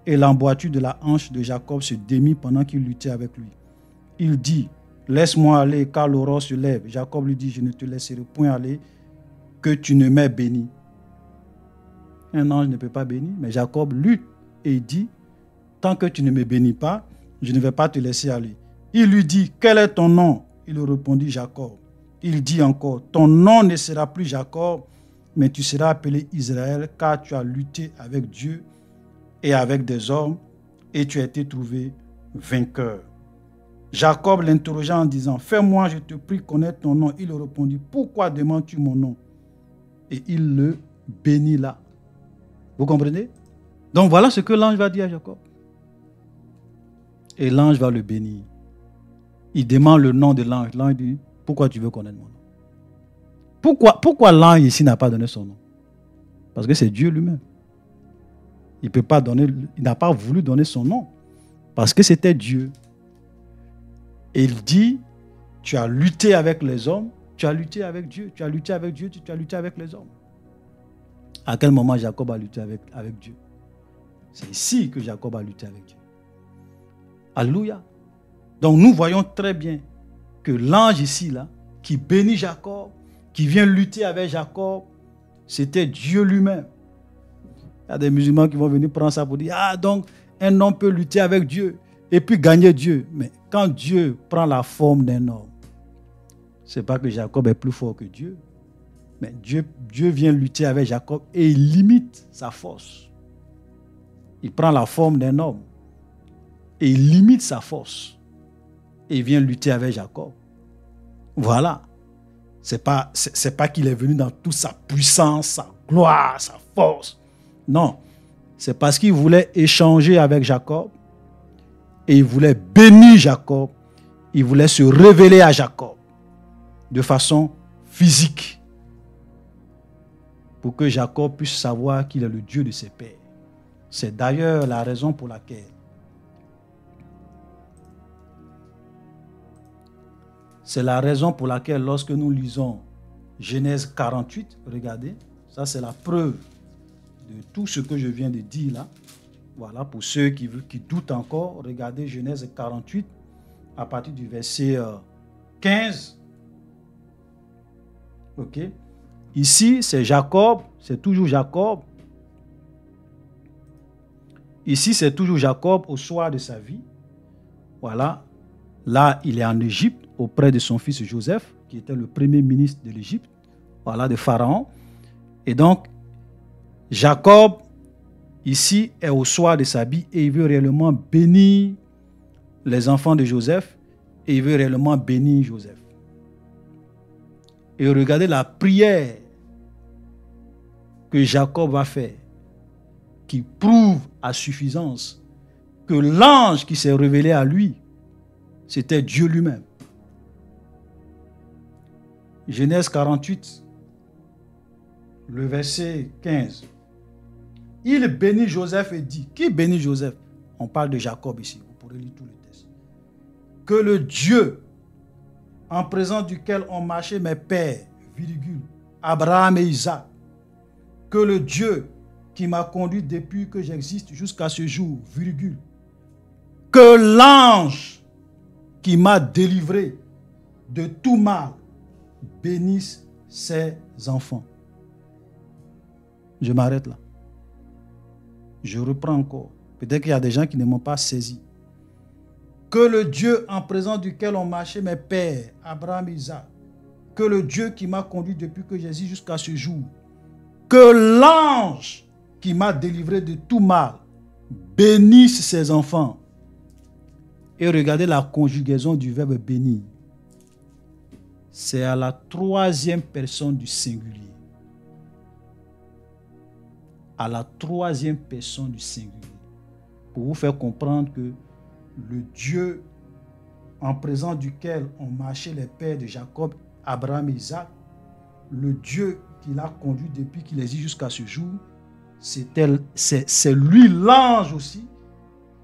Et l'emboîture de la hanche de Jacob se démit pendant qu'il luttait avec lui. Il dit, laisse-moi aller car l'aurore se lève. Jacob lui dit, je ne te laisserai point aller que tu ne m'aies béni. un ange ne peut pas bénir. Mais Jacob lutte et il dit, tant que tu ne me bénis pas, je ne vais pas te laisser aller. Il lui dit, quel est ton nom? Il répondit, Jacob. Il dit encore, ton nom ne sera plus Jacob, mais tu seras appelé Israël, car tu as lutté avec Dieu et avec des hommes, et tu as été trouvé vainqueur. Jacob l'interrogea en disant, fais-moi, je te prie, connaître ton nom. Il répondit, pourquoi demandes-tu mon nom? Et il le bénit là. Vous comprenez? Donc voilà ce que l'ange va dire à Jacob. Et l'ange va le bénir. Il demande le nom de l'ange. L'ange dit, pourquoi tu veux connaître mon nom? Pourquoi l'ange ici n'a pas donné son nom? Parce que c'est Dieu lui-même. Il n'a pas voulu donner son nom. Parce que c'était Dieu. Et il dit, tu as lutté avec les hommes, tu as lutté avec Dieu, tu as lutté avec Dieu, tu as lutté avec les hommes. À quel moment Jacob a lutté avec Dieu? C'est ici que Jacob a lutté avec Dieu. Alléluia. Donc nous voyons très bien que l'ange ici, là, qui bénit Jacob, qui vient lutter avec Jacob, c'était Dieu lui-même. Il y a des musulmans qui vont venir prendre ça pour dire, ah donc un homme peut lutter avec Dieu et puis gagner Dieu. Mais quand Dieu prend la forme d'un homme, ce n'est pas que Jacob est plus fort que Dieu, mais Dieu vient lutter avec Jacob et il limite sa force. Il prend la forme d'un homme et il limite sa force. Et il vient lutter avec Jacob. Voilà. C'est pas qu'il est venu dans toute sa puissance, sa gloire, sa force. Non. C'est parce qu'il voulait échanger avec Jacob et il voulait bénir Jacob. Il voulait se révéler à Jacob de façon physique pour que Jacob puisse savoir qu'il est le Dieu de ses pères. C'est d'ailleurs la raison pour laquelle lorsque nous lisons Genèse 48, regardez, ça c'est la preuve de tout ce que je viens de dire là. Voilà, pour ceux qui doutent encore, regardez Genèse 48 à partir du verset 15. Ok. Ici, c'est Jacob, c'est toujours Jacob. Ici, c'est toujours Jacob au soir de sa vie. Voilà. Là, il est en Égypte auprès de son fils Joseph, qui était le premier ministre de l'Égypte, voilà, de Pharaon. Et donc, Jacob, ici, est au soir de sa vie et il veut réellement bénir les enfants de Joseph et il veut réellement bénir Joseph. Et regardez la prière que Jacob va faire, qui prouve à suffisance que l'ange qui s'est révélé à lui, c'était Dieu lui-même. Genèse 48, le verset 15. Il bénit Joseph et dit, qui bénit Joseph? On parle de Jacob ici, vous pourrez lire tout le texte. Que le Dieu en présence duquel ont marché mes pères, virgule, Abraham et Isaac, que le Dieu qui m'a conduit depuis que j'existe jusqu'à ce jour, virgule, que l'ange qui m'a délivré de tout mal bénisse ses enfants. Je m'arrête là. Je reprends encore. Peut-être qu'il y a des gens qui ne m'ont pas saisi. Que le Dieu en présence duquel ont marché mes pères, Abraham et Isaac, que le Dieu qui m'a conduit depuis que j'existe jusqu'à ce jour, que l'ange qui m'a délivré de tout mal bénisse ses enfants. Et regardez la conjugaison du verbe bénir. C'est à la troisième personne du singulier. À la troisième personne du singulier. Pour vous faire comprendre que le Dieu en présence duquel ont marché les pères de Jacob, Abraham et Isaac, le Dieu qui l'a conduit depuis qu'il existe jusqu'à ce jour, c'est lui l'ange aussi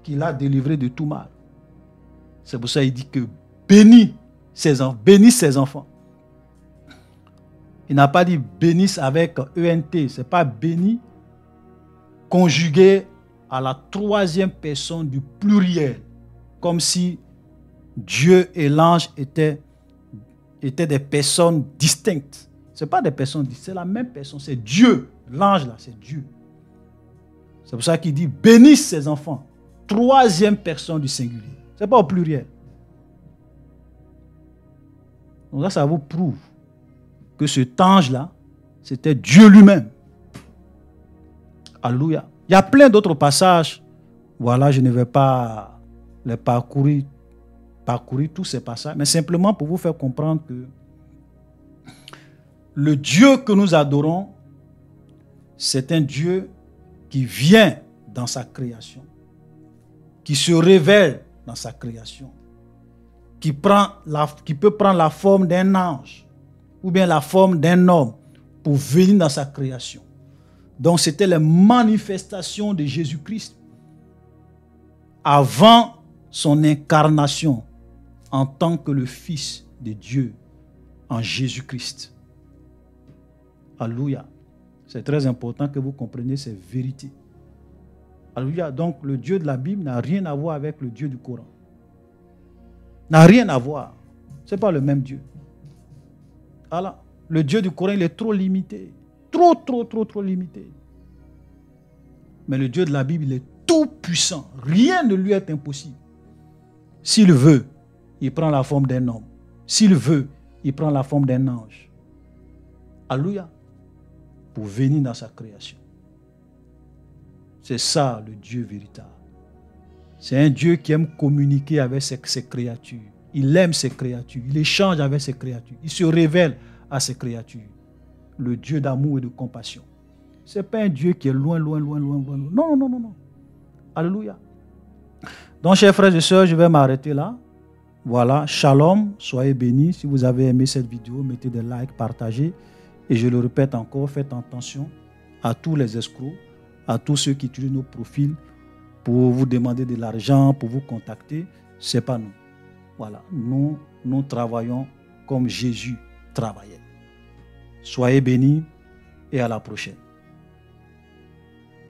qui l'a délivré de tout mal. C'est pour ça qu'il dit que bénisse ses enfants. Il n'a pas dit bénisse avec ENT, c'est pas béni conjugué à la troisième personne du pluriel, comme si Dieu et l'ange étaient des personnes distinctes. Ce n'est pas des personnes distinctes, c'est la même personne, c'est Dieu. L'ange là, c'est Dieu. C'est pour ça qu'il dit bénisse ses enfants. Troisième personne du singulier. Ce n'est pas au pluriel. Donc là, ça vous prouve que cet ange-là, c'était Dieu lui-même. Alléluia. Il y a plein d'autres passages. Voilà, je ne vais pas les parcourir tous ces passages, mais simplement pour vous faire comprendre que le Dieu que nous adorons, c'est un Dieu qui vient dans sa création, qui se révèle dans sa création, qui peut prendre la forme d'un ange ou bien la forme d'un homme pour venir dans sa création. Donc c'était les manifestations de Jésus-Christ avant son incarnation en tant que le Fils de Dieu en Jésus-Christ. Alléluia. C'est très important que vous compreniez ces vérités. Alléluia. Donc le Dieu de la Bible n'a rien à voir avec le Dieu du Coran. N'a rien à voir. Ce n'est pas le même Dieu. Alors, le Dieu du Coran, il est trop limité. Trop limité. Mais le Dieu de la Bible, il est tout puissant. Rien ne lui est impossible. S'il veut, il prend la forme d'un homme. S'il veut, il prend la forme d'un ange. Alléluia. Pour venir dans sa création. C'est ça le Dieu véritable. C'est un Dieu qui aime communiquer avec ses créatures. Il aime ses créatures. Il échange avec ses créatures. Il se révèle à ses créatures. Le Dieu d'amour et de compassion. Ce n'est pas un Dieu qui est loin. Non. Alléluia. Donc, chers frères et sœurs, je vais m'arrêter là. Voilà. Shalom. Soyez bénis. Si vous avez aimé cette vidéo, mettez des likes, partagez. Et je le répète encore, faites attention à tous les escrocs, à tous ceux qui utilisent nos profils pour vous demander de l'argent, pour vous contacter. Ce n'est pas nous. Voilà. Nous travaillons comme Jésus travaillait. Soyez bénis et à la prochaine.